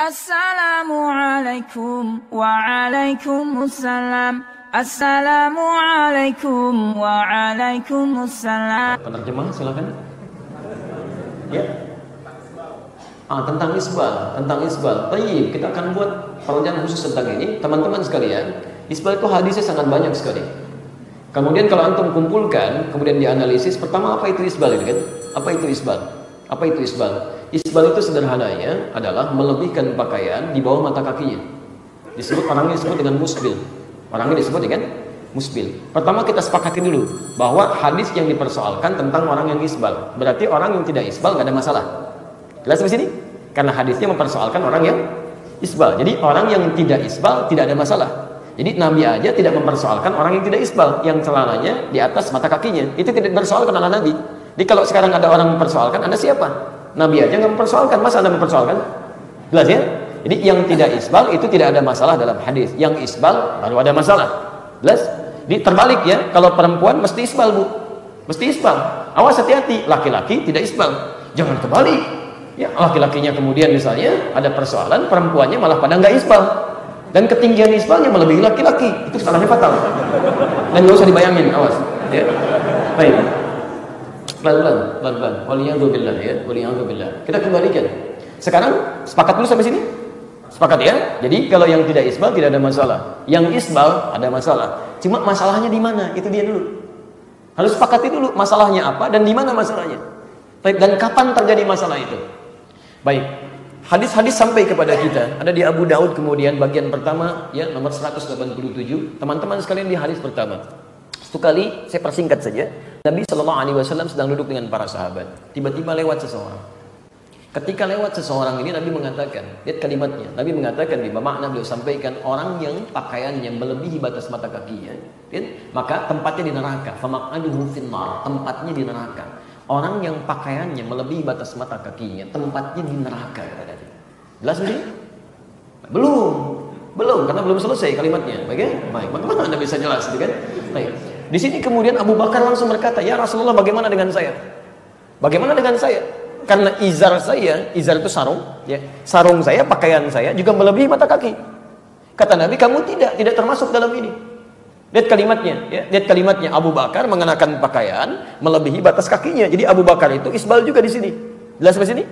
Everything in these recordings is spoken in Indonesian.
Assalamualaikum waalaikumsalam. Assalamualaikum waalaikumsalam. Penerjemah silakan. Ya. Tentang isbal. Baik, kita akan buat perbincangan khusus tentang ini, teman-teman sekalian. Isbal itu hadisnya sangat banyak sekali. Kemudian kalau antum kumpulkan, kemudian dianalisis, pertama apa itu isbal ini kan? Apa itu isbal? Isbal itu sederhananya adalah melebihkan pakaian di bawah mata kakinya. Orangnya disebut dengan musbil. Musbil. Pertama kita sepakati dulu bahwa hadis yang dipersoalkan tentang orang yang isbal. Berarti orang yang tidak isbal nggak ada masalah. Jelas di sini? Karena hadisnya mempersoalkan orang yang isbal. Jadi orang yang tidak isbal tidak ada masalah. Jadi Nabi aja tidak mempersoalkan orang yang tidak isbal, yang celananya di atas mata kakinya. Itu tidak dipersoalkan oleh Nabi. Jadi kalau sekarang ada orang mempersoalkan, Anda siapa? Nabi aja nggak mempersoalkan, masa Anda mempersoalkan? Jelas ya? Jadi yang tidak isbal itu tidak ada masalah dalam hadis. Yang isbal baru ada masalah. Jelas? Jadi terbalik ya, kalau perempuan mesti isbal, Bu. Mesti isbal. Awas hati-hati, laki-laki tidak isbal. Jangan kebalik. Ya, laki-lakinya kemudian misalnya ada persoalan, perempuannya malah pada nggak isbal. Dan ketinggian isbalnya melebihi laki-laki. Itu salahnya fatal. Dan nggak usah dibayangin, awas. Ya. Baik. Pelan-pelan. Waliyadzubillah ya. Waliyadzubillah. Kita kembalikan. Sekarang sepakat dulu sampai sini? Sepakat ya? Jadi kalau yang tidak isbal tidak ada masalah. Yang isbal ada masalah. Cuma masalahnya di mana? Itu dia dulu. Harus sepakati dulu masalahnya apa dan di mana masalahnya. Dan kapan terjadi masalah itu? Baik. Hadis-hadis sampai kepada kita. Ada di Abu Daud kemudian bagian pertama ya nomor 187. Teman-teman sekalian di hadis pertama. Satu kali saya persingkat saja. Nabi SAW sedang duduk dengan para sahabat. Tiba-tiba lewat seseorang. Ketika lewat seseorang ini Nabi mengatakan, lihat kalimatnya. Nabi mengatakan di makna beliau sampaikan orang yang pakaiannya melebihi batas mata kakinya, maka tempatnya di neraka. Famaq'aduhu finnar, tempatnya di neraka. Orang yang pakaiannya melebihi batas mata kakinya, tempatnya di neraka. Jelas ini? Belum, karena belum selesai kalimatnya. Baik, bagaimana Anda bisa jelas, gitu kan? Baik. Di sini kemudian Abu Bakar langsung berkata, "Ya Rasulullah, bagaimana dengan saya? Bagaimana dengan saya? Karena izar itu sarung, ya. Sarung saya, pakaian saya juga melebihi mata kaki." Kata Nabi, "Kamu tidak termasuk dalam ini." Lihat kalimatnya, ya. Lihat kalimatnya, Abu Bakar mengenakan pakaian melebihi batas kakinya. Jadi Abu Bakar itu isbal juga di sini. Jelas sampai sini?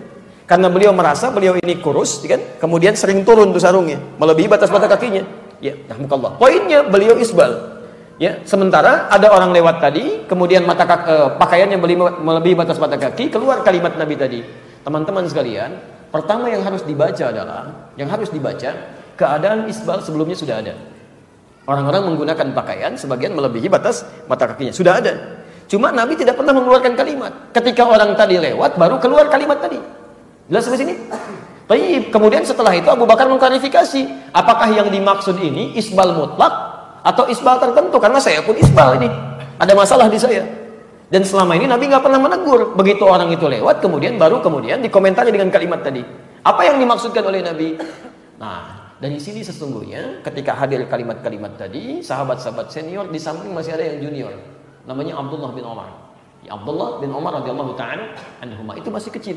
Karena beliau merasa beliau ini kurus, kan? Kemudian sering turun tuh sarungnya, melebihi batas mata kakinya. Ya, rahmukallah. Poinnya beliau isbal. Ya, sementara ada orang lewat tadi, kemudian pakaiannya melebihi batas mata kaki, keluar kalimat Nabi tadi. Teman-teman sekalian, pertama yang harus dibaca keadaan isbal sebelumnya sudah ada. Orang-orang menggunakan pakaian sebagian melebihi batas mata kakinya, sudah ada. Cuma Nabi tidak pernah mengeluarkan kalimat. Ketika orang tadi lewat, baru keluar kalimat tadi. Jelas sampai sini? Baik. Kemudian setelah itu Abu Bakar mengklarifikasi, apakah yang dimaksud ini isbal mutlak atau isbal tertentu? Karena saya pun isbal ini, ada masalah di saya. Dan selama ini Nabi nggak pernah menegur. Begitu orang itu lewat, kemudian dikomentari dengan kalimat tadi. Apa yang dimaksudkan oleh Nabi? Nah, dari sini sesungguhnya ketika hadir kalimat-kalimat tadi, sahabat-sahabat senior di samping masih ada yang junior, namanya Abdullah bin Umar. Ya, Abdullah bin Umar radhiyallahu ta'ala anhuma itu masih kecil.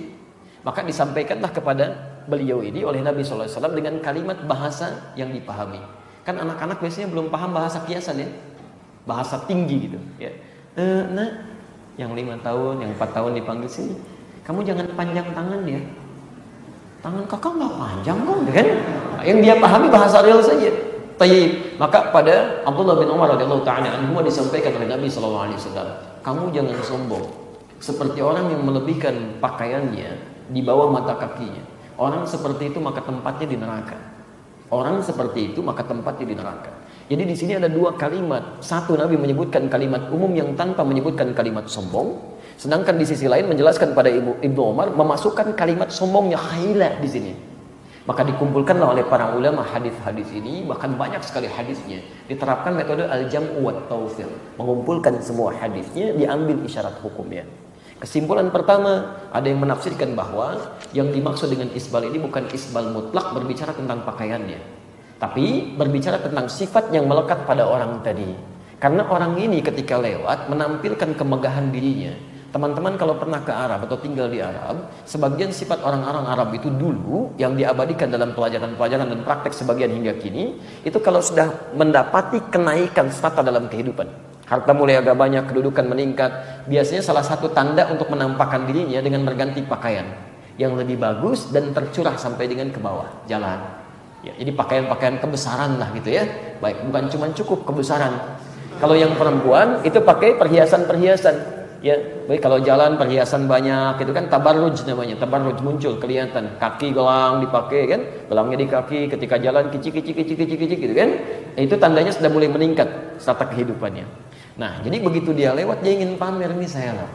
Maka disampaikanlah kepada beliau ini oleh Nabi SAW dengan kalimat bahasa yang dipahami. Kan anak-anak biasanya belum paham bahasa kiasan ya, bahasa tinggi gitu. Ya. Nah, yang 5 tahun, yang 4 tahun dipanggil sini, kamu jangan panjang tangan ya. Tangan kakak nggak panjang kok, kan? Yang dia pahami bahasa real saja. Tayyib. Maka pada Abdullah bin Umar radhiyallahu ta'ala anhu disampaikan oleh Nabi SAW, kamu jangan sombong seperti orang yang melebihkan pakaiannya di bawah mata kakinya. Orang seperti itu maka tempatnya di neraka. Jadi di sini ada dua kalimat. Satu, Nabi menyebutkan kalimat umum yang tanpa menyebutkan kalimat sombong. Sedangkan di sisi lain menjelaskan pada Ibnu Umar memasukkan kalimat sombongnya khailah di sini. Maka dikumpulkanlah oleh para ulama hadis-hadis ini, bahkan banyak sekali hadisnya. Diterapkan metode al-jam'u wat tawfiq, mengumpulkan semua hadisnya, diambil isyarat hukumnya. Kesimpulan pertama, ada yang menafsirkan bahwa yang dimaksud dengan isbal ini bukan isbal mutlak berbicara tentang pakaiannya, tapi berbicara tentang sifat yang melekat pada orang tadi. Karena orang ini ketika lewat menampilkan kemegahan dirinya, Teman-teman kalau pernah ke Arab atau tinggal di Arab, sebagian sifat orang-orang Arab itu dulu yang diabadikan dalam pelajaran-pelajaran dan praktek sebagian hingga kini, itu kalau sudah mendapati kenaikan strata dalam kehidupan, harta mulai agak banyak, kedudukan meningkat, biasanya salah satu tanda untuk menampakkan dirinya dengan berganti pakaian yang lebih bagus dan tercurah sampai dengan ke bawah jalan. Ya, jadi pakaian-pakaian kebesaran lah gitu ya. Baik, bukan cuma cukup kebesaran. Kalau yang perempuan itu pakai perhiasan-perhiasan. Ya, baik kalau jalan perhiasan banyak, itu kan tabarruj namanya. Tabarruj muncul kelihatan, kaki gelang dipakai kan, gelangnya di kaki, ketika jalan kici gitu kan. Itu tandanya sudah mulai meningkat strata kehidupannya. Nah, jadi begitu dia lewat dia ingin pamer, nih saya lah.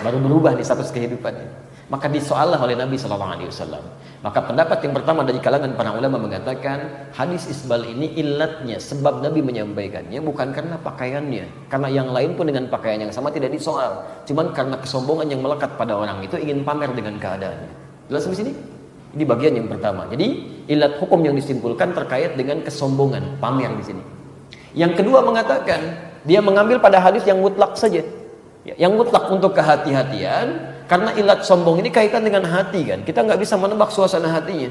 Baru berubah di status kehidupannya. Maka disoallah oleh Nabi SAW. Maka pendapat yang pertama dari kalangan para ulama mengatakan hadis isbal ini ilatnya, sebab Nabi menyampaikannya bukan karena pakaiannya, karena yang lain pun dengan pakaian yang sama tidak disoal, cuman karena kesombongan yang melekat pada orang itu ingin pamer dengan keadaannya. Jelas di sini? Ini bagian yang pertama. Jadi ilat hukum yang disimpulkan terkait dengan kesombongan, pamer di sini. Yang kedua mengatakan dia mengambil pada hadis yang mutlak saja, yang mutlak untuk kehati-hatian. Karena ilat sombong ini kaitan dengan hati kan. Kita nggak bisa menebak suasana hatinya.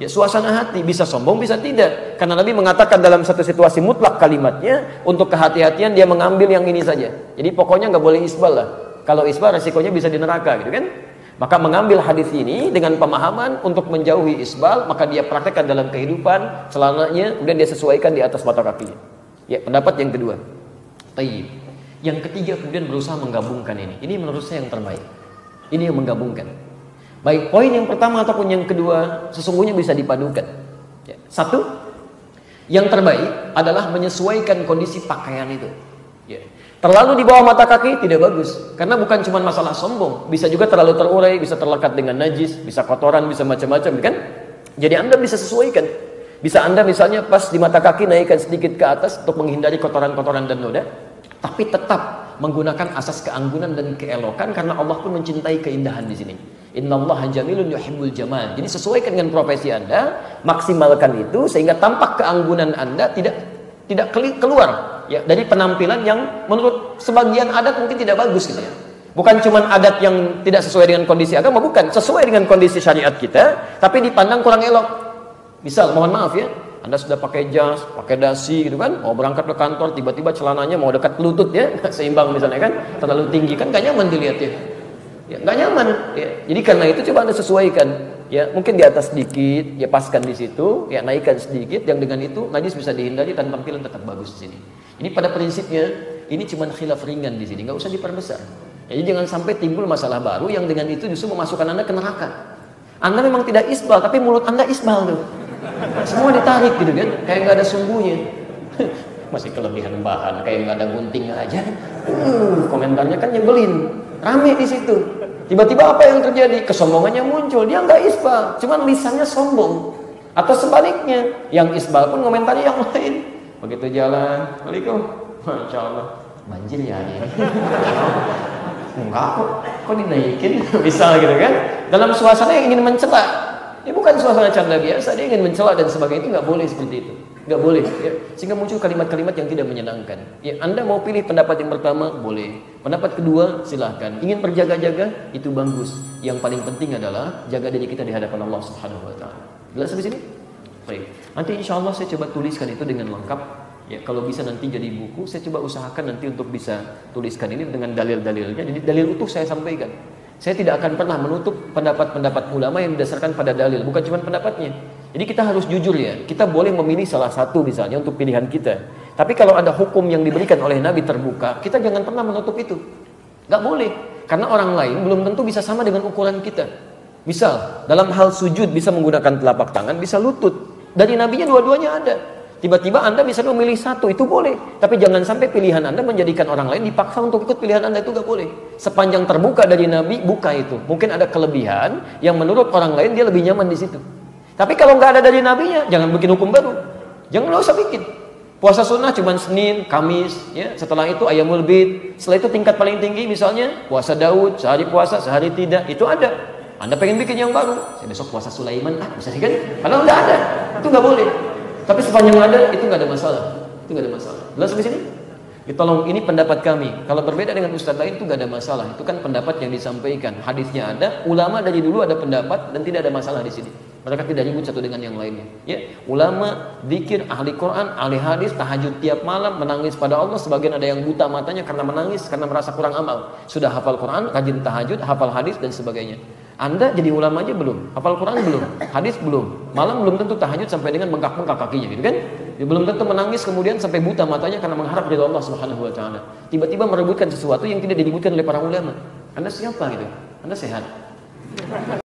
Ya, suasana hati bisa sombong bisa tidak. Karena Nabi mengatakan dalam satu situasi mutlak kalimatnya untuk kehati-hatian dia mengambil yang ini saja. Jadi pokoknya nggak boleh isbal lah. Kalau isbal resikonya bisa di neraka gitu kan. Maka mengambil hadis ini dengan pemahaman untuk menjauhi isbal, maka dia praktekkan dalam kehidupan celananya, kemudian dia sesuaikan di atas mata kakinya. Ya, pendapat yang kedua. Tayyib. Yang ketiga kemudian berusaha menggabungkan ini. Ini menurut saya yang terbaik. Ini yang menggabungkan. Baik poin yang pertama ataupun yang kedua sesungguhnya bisa dipadukan. Ya. Satu, yang terbaik adalah menyesuaikan kondisi pakaian itu. Ya. Terlalu di bawah mata kaki tidak bagus. Karena bukan cuma masalah sombong, bisa juga terlalu terurai, bisa terlekat dengan najis, bisa kotoran, bisa macam-macam, kan? Jadi Anda bisa sesuaikan. Bisa Anda misalnya pas di mata kaki naikkan sedikit ke atas untuk menghindari kotoran-kotoran dan noda, tapi tetap menggunakan asas keanggunan dan keelokan karena Allah pun mencintai keindahan di sini. Innallaha jamilun yuhibbul jamal. Jadi sesuaikan dengan profesi Anda, maksimalkan itu sehingga tampak keanggunan Anda tidak keluar ya dari penampilan yang menurut sebagian adat mungkin tidak bagus gitu ya. Bukan cuma adat yang tidak sesuai dengan kondisi agama, bukan, sesuai dengan kondisi syariat kita, tapi dipandang kurang elok. Misal, mohon maaf ya, Anda sudah pakai jas, pakai dasi gitu kan, mau berangkat ke kantor, tiba-tiba celananya mau dekat lutut ya, seimbang misalnya kan, terlalu tinggi kan, gak nyaman dilihat ya, gak nyaman ya. Jadi karena itu coba Anda sesuaikan ya, mungkin di atas sedikit, ya paskan di situ, ya naikkan sedikit, yang dengan itu najis bisa dihindari dan tampilan tetap bagus di sini. Ini pada prinsipnya ini cuma khilaf ringan di sini, nggak usah diperbesar. Jadi jangan sampai timbul masalah baru yang dengan itu justru memasukkan Anda ke neraka. Anda memang tidak isbal, tapi mulut Anda isbal tuh. Semua ditarik gitu kan, kayak nggak ada sumbunya. Masih kelebihan bahan, kayak nggak ada gunting aja. Komentarnya kan nyebelin, rame di situ. Tiba-tiba apa yang terjadi? Kesombongannya muncul. Dia nggak isbal, cuman lisannya sombong. Atau sebaliknya, yang isbal pun komentarnya yang lain. Begitu jalan, Assalamualaikum, Masya Allah, banjir ya ini. Enggak kok dinaikin, bisa gitu kan? Dalam suasana yang ingin mencela. Ini bukan suasana canda biasa, dia ingin mencela dan sebagainya, itu nggak boleh seperti itu, nggak boleh. Ya. Sehingga muncul kalimat-kalimat yang tidak menyenangkan. Ya, Anda mau pilih pendapat yang pertama, boleh. Pendapat kedua, silahkan. Ingin berjaga-jaga, itu bagus. Yang paling penting adalah jaga diri kita di hadapan Allah Subhanahu Wa Taala. Jelas sampai sini? Baik. Nanti insya Allah saya coba tuliskan itu dengan lengkap. Ya, kalau bisa nanti jadi buku, saya coba usahakan nanti untuk bisa tuliskan ini dengan dalil-dalilnya. Jadi dalil utuh saya sampaikan. Saya tidak akan pernah menutup pendapat-pendapat ulama yang didasarkan pada dalil, bukan cuma pendapatnya. Jadi kita harus jujur ya, kita boleh memilih salah satu misalnya untuk pilihan kita. Tapi kalau ada hukum yang diberikan oleh Nabi terbuka, kita jangan pernah menutup itu. Gak boleh, karena orang lain belum tentu bisa sama dengan ukuran kita. Misal, dalam hal sujud bisa menggunakan telapak tangan, bisa lutut. Dari Nabinya dua-duanya ada. Tiba-tiba Anda bisa memilih satu, itu boleh. Tapi jangan sampai pilihan Anda menjadikan orang lain dipaksa untuk ikut pilihan Anda, itu gak boleh. Sepanjang terbuka dari Nabi, buka itu. Mungkin ada kelebihan yang menurut orang lain dia lebih nyaman di situ. Tapi kalau nggak ada dari Nabinya, jangan bikin hukum baru. Jangan usah bikin. Puasa sunnah cuma Senin, Kamis, ya. Setelah itu Ayyamul Bid. Setelah itu tingkat paling tinggi misalnya puasa Daud, sehari puasa, sehari tidak. Itu ada. Anda pengen bikin yang baru, saya besok puasa Sulaiman, bisa sih kan? Padahal nggak ada, itu nggak boleh. Tapi sepanjang ada, itu nggak ada masalah. Itu nggak ada masalah. Jelas di sini? Tolong, ini pendapat kami. Kalau berbeda dengan ustadz lain itu gak ada masalah. Itu kan pendapat yang disampaikan. Hadisnya ada, ulama dari dulu ada pendapat dan tidak ada masalah di sini. Mereka tidak ribut satu dengan yang lainnya. Ya, ulama, zikir, ahli Quran, ahli hadis, tahajud tiap malam, menangis pada Allah. Sebagian ada yang buta matanya karena menangis, karena merasa kurang amal. Sudah hafal Quran, rajin tahajud, hafal hadis dan sebagainya. Anda jadi ulama aja belum, hafal Quran belum, hadis belum, malam belum tentu tahajud sampai dengan bengkak-bengkak kakinya, gitu kan? Dia belum tentu menangis kemudian sampai buta matanya karena mengharap ridha Allah Subhanahu wa taala. Tiba-tiba merebutkan sesuatu yang tidak diributkan oleh para ulama. Anda siapa gitu? Anda sehat.